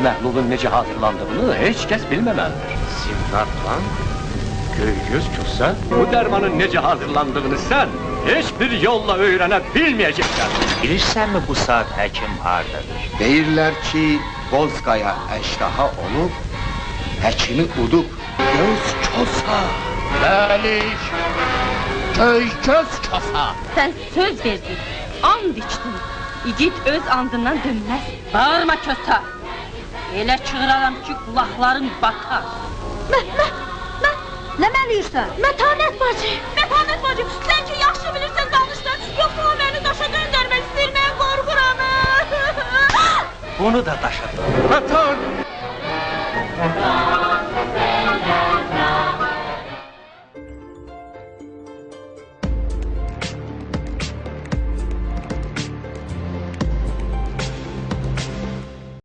bu məhlulun necə hazırlandığını heç kəs bilməməlidir. Simnarlan, Göygöz Kosa, bu dərmanın necə hazırlandığını sən heç bir yolla öyrənə bilməyəcəksən. Bilirsənmi bu saat həkim hardadır? Deyirlər ki, Bozqaya əjdaha olub, həkimi udub. Göz Kosa! Bəli, Göygöz Kosa! Sən söz verdin, and içdin. İgid öz andından dönməz. Bağırma Kosa! Elə çığıraram ki, qulaqların batar. Nə məliyirsən? Mətanət bacı! Mətanət bacı! Sən ki, yaxşı bilirsən danışdan, yoxsa o məni daşa döndərmək istəyir, mən qorxuram. Bunu da daşa döndər. Mətan!